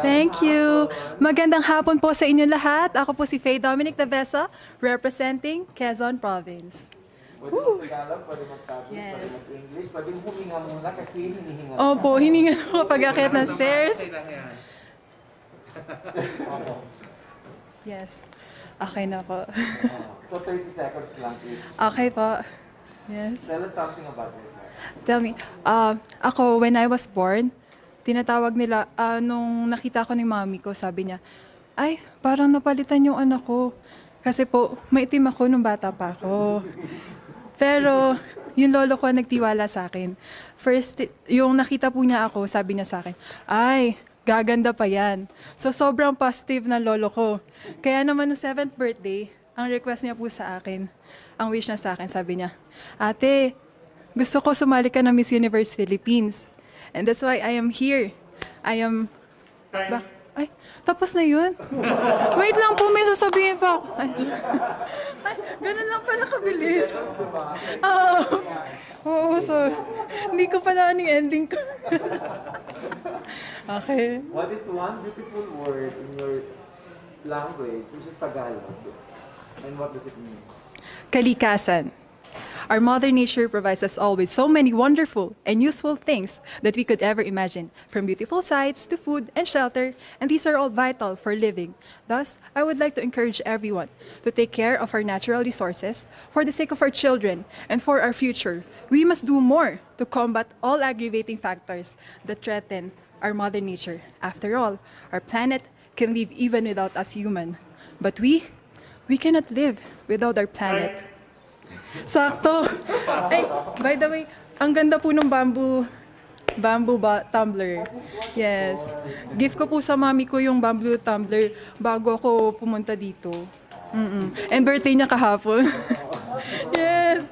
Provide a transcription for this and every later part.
Thank you. Magandang hapon po sa inyo lahat. Ako po si Faye Dominic Tavesa, representing Quezon Province. Pwede mag-Tagalog, pwede mag-Tagalog, pwede Yes. mag-English, pwede huminga muna kasi hinihinga. Opo, hininga ko pag-akit ng stairs. Yes. Okay na po. So 30 seconds lang each. Okay po. Yes. Tell us something about yourself. Tell me, ako, when I was born, tinatawag nila, nung nakita ko ni mami ko, sabi niya, ay, parang napalitan yung anak ko. Kasi po, maitim ako nung bata pa ako. Pero, yung lolo ko nagtiwala sa akin. First, yung nakita po niya ako, sabi niya sa akin, ay, gaganda pa yan. So, sobrang positive na lolo ko. Kaya naman, no 7th birthday, ang request niya po sa akin, ang wish niya sa akin, sabi niya, ate, gusto ko sumali ka ng Miss Universe Philippines. And that's why I am here. I am... Ay, tapos na yun? Wait lang po, may sasabihin pa ako. Ay, ganun lang pala kabilis. Oo, so, hindi ko pala yung ending ko. Okay. What is one beautiful word in your language, which is Tagalog? And what does it mean? Kalikasan. Our Mother Nature provides us always so many wonderful and useful things that we could ever imagine, from beautiful sights to food and shelter, and these are all vital for living. Thus, I would like to encourage everyone to take care of our natural resources for the sake of our children and for our future. We must do more to combat all aggravating factors that threaten our Mother Nature. After all, our planet can live even without us human. But we cannot live without our planet. Sakto. Ay, by the way, ang ganda po ng bamboo tumbler. Yes. Gift ko po sa mami ko yung bamboo tumbler bago ako pumunta dito. And birthday niya kahapon. Yes.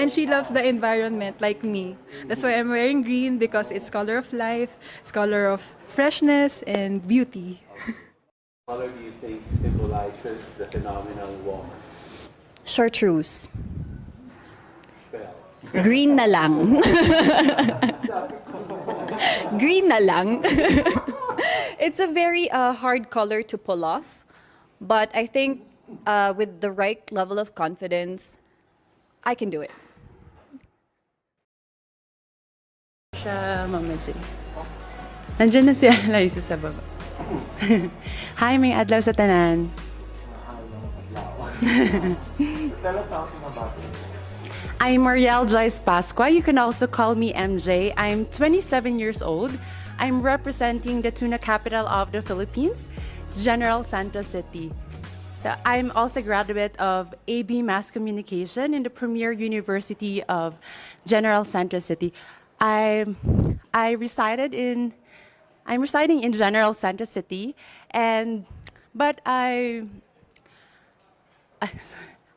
And she loves the environment like me. That's why I'm wearing green, because it's color of life, it's color of freshness and beauty. What color do you think symbolizes the phenomenal woman? Chartreuse. Spell. Green na lang. Green na lang. It's a very hard color to pull off, but I think with the right level of confidence, I can do it. Siya, Mama J. Nandiyan na si Eliza sa baba. Hi, may adlaw sa tanan. Tell us something about yourself. I'm Marielle Joyce Pasqua. You can also call me MJ. I'm 27 years old. I'm representing the tuna capital of the Philippines, General Santos City. So I'm also a graduate of AB Mass Communication in the premier university of General Santos City. I'm residing in General Santos City, but I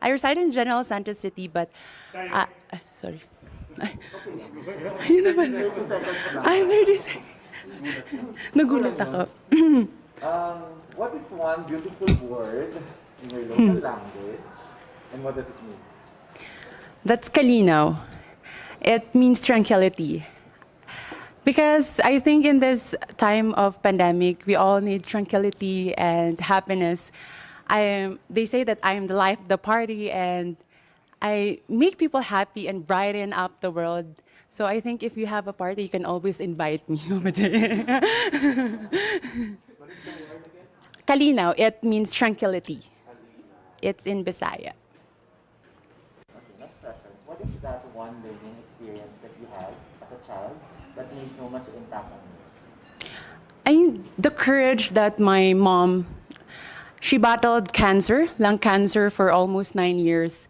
reside in General Santos City, but sorry. Ayun naman. Ay, 30 seconds. Nagulat ako. What is one beautiful word in your local language, and what does it mean? That's kalinaw. It means tranquility. Because I think in this time of pandemic, we all need tranquility and happiness. They say that I am the life of the party, and I make people happy and brighten up the world. So I think if you have a party, you can always invite me. Kalinaw, it means tranquility. It's in Bisaya. Okay, next question. What is that one learning experience that you had as a child that made so much impact on you? The courage that my mom, she battled cancer, lung cancer, for almost 9 years.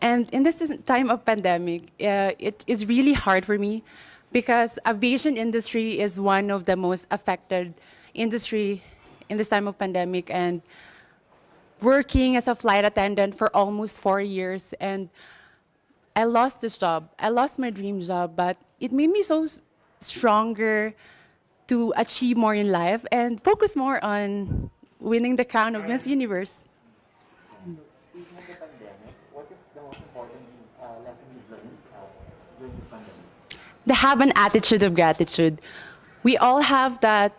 And in this time of pandemic, it is really hard for me because aviation industry is one of the most affected industry in this time of pandemic, and working as a flight attendant for almost 4 years, and I lost this job. I lost my dream job, but it made me so stronger to achieve more in life and focus more on winning the crown of Miss Universe. Speaking of the pandemic, what is the most important lesson you've learned during this pandemic? To have an attitude of gratitude. We all have that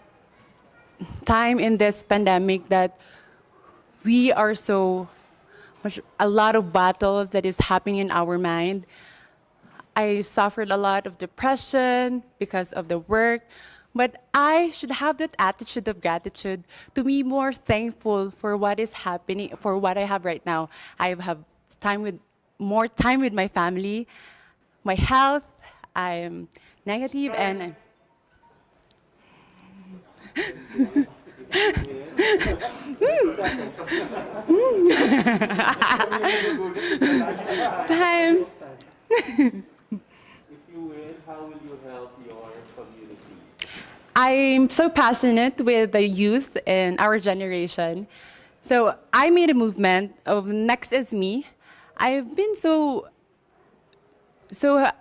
time in this pandemic that we are so much, a lot of battles that is happening in our mind. I suffered a lot of depression because of the work, but I should have that attitude of gratitude to be more thankful for what is happening, for what I have right now. I have more time with my family, my health. I am negative and time. If you win, how will you help your community? I'm so passionate with the youth in our generation. So I made a movement of Next is Me. I've been so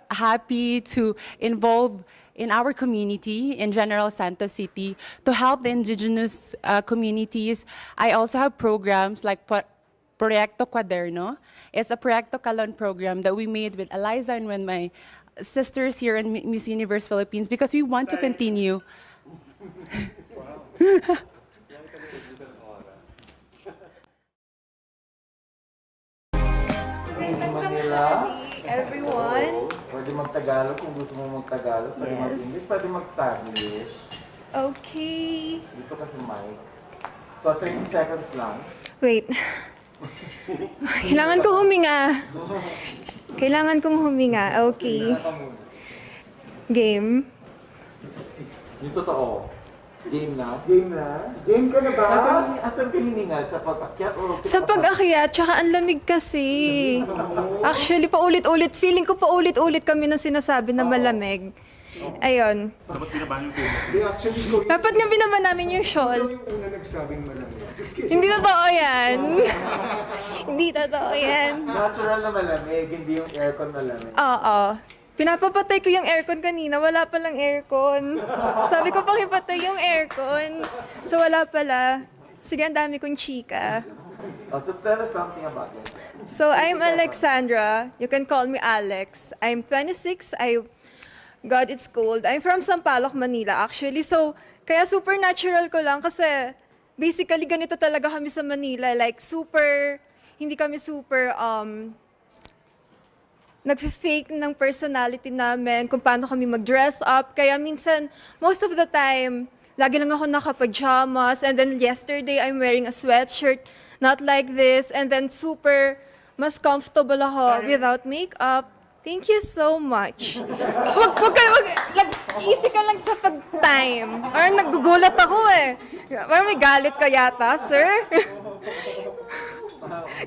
happy to involve in our community in General Santos City to help the indigenous communities. I also have programs like Proyecto Cuaderno. It's a Proyecto Calon program that we made with Eliza and with my sisters here in Miss Universe Philippines because we want to continue. Manila. Everyone. Pwede mag-Tagalog kung gusto mo mag-Tagalog. Pwede Yes. mag-English, pwede mag-Taglish. Okay. Dito kasi mic. So, 30 seconds lang. Wait. Kailangan ko huminga. Kailangan kong huminga. Okay. Hinga ka muna. Game. Yung totoo. Game na? Game na? Game ka na ba? Asan ka hiningal? Sa pag-akyat o Sa pag-akyat, tsaka ang lamig kasi. Actually, paulit-ulit. Feeling ko paulit-ulit kami nang sinasabi na malamig. Ayun. Hindi, actually, ikaw Dapat nga binaba namin yung shawl. yung una nagsabing malamig. Just kidding. Hindi totoo yan. Hindi totoo yan. Natural na malamig, hindi yung aircon malamig. Oo. Pinapapatay ko yung aircon kanina, wala palang aircon. Sabi ko pakipatay yung aircon. So wala pala. Sige, ang dami kong chika. Oh, so tell us something about it. So I'm Alexandra. You can call me Alex. I'm 26. God, it's cold. I'm from Sampaloc, Manila actually. So kaya super natural ko lang kasi basically ganito talaga kami sa Manila. Like super, hindi kami super nagfe-fake ng personality namin, kung paano kami mag-dress up. Kaya minsan, most of the time, lagi lang ako naka-pajamas. And then yesterday, I'm wearing a sweatshirt, not like this. And then super, mas comfortable ako without makeup. Thank you so much. Easy ka lang sa pag-time. Or nagugulat ako eh. Parang may galit ka yata, sir.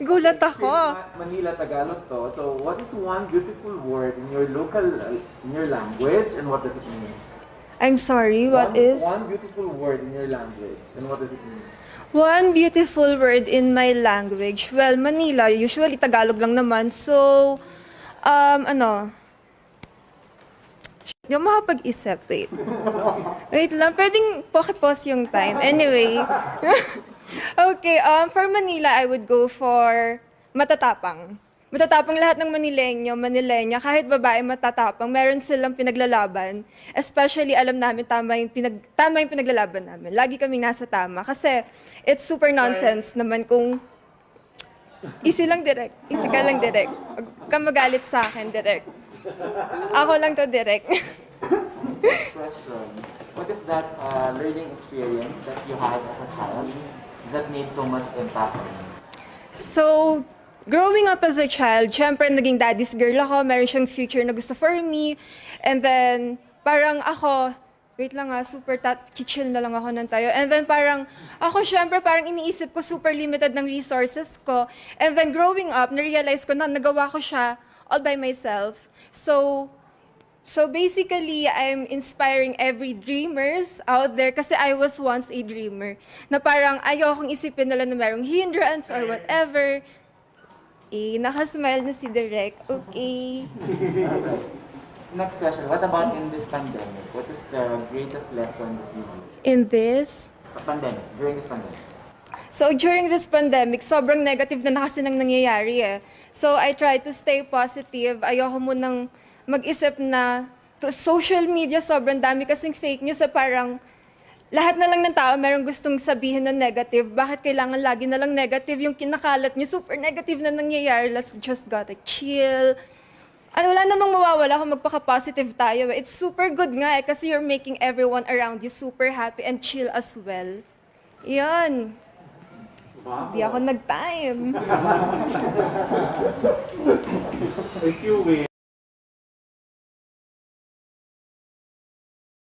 Gulat ako. Manila Tagalog to. So, what is one beautiful word in your local, in your language, and what does it mean? I'm sorry, what is? One beautiful word in your language, and what does it mean? One beautiful word in my language. Well, Manila, usually Tagalog lang naman. So, hindi ako makapag-isip. Wait. Wait lang, pwedeng pause yung time. Anyway. Okay, for Manila, I would go for matatapang. Matatapang lahat ng Manilenya, kahit babae matatapang, meron silang pinaglalaban. Especially, alam namin tama yung pinaglalaban namin. Lagi kaming nasa tama. Kasi, it's super nonsense naman kung easy lang direct. Easy ka lang direct. Huwag kang magalit sa akin direct. Ako lang to direct. Next question. What is that learning experience that you had as a child that made so much impact on you? So, growing up as a child, syempre naging daddy's girl ako. Meron siyang future na gusto for me. And then, parang ako, wait lang super chill na lang ako ng tayo. And then parang, ako syempre parang iniisip ko super limited ng resources ko. And then growing up, na-realize ko na nagawa ko siya all by myself. So basically, I'm inspiring every dreamers out there kasi I was once a dreamer. Na parang ayokong isipin nila na merong hindrance or whatever. Nakasmile na si Direk. Okay. Next question. What about in this pandemic? What is the greatest lesson that you learned? In this? During this pandemic. So during this pandemic, sobrang negative na kasi nang nangyayari eh. So I try to stay positive. Ayoko munang mag-isip na social media, sobrang dami kasing fake news. Parang lahat na lang ng tao merong gustong sabihin na negative. Bakit kailangan lagi na lang negative? Yung kinakalat niyo, super negative na nangyayari. Let's just gotta chill. Ano, wala namang mawawala kung magpaka-positive tayo. It's super good nga kasi you're making everyone around you super happy and chill as well. Yan. Wow. Di ako nag-time. If you win,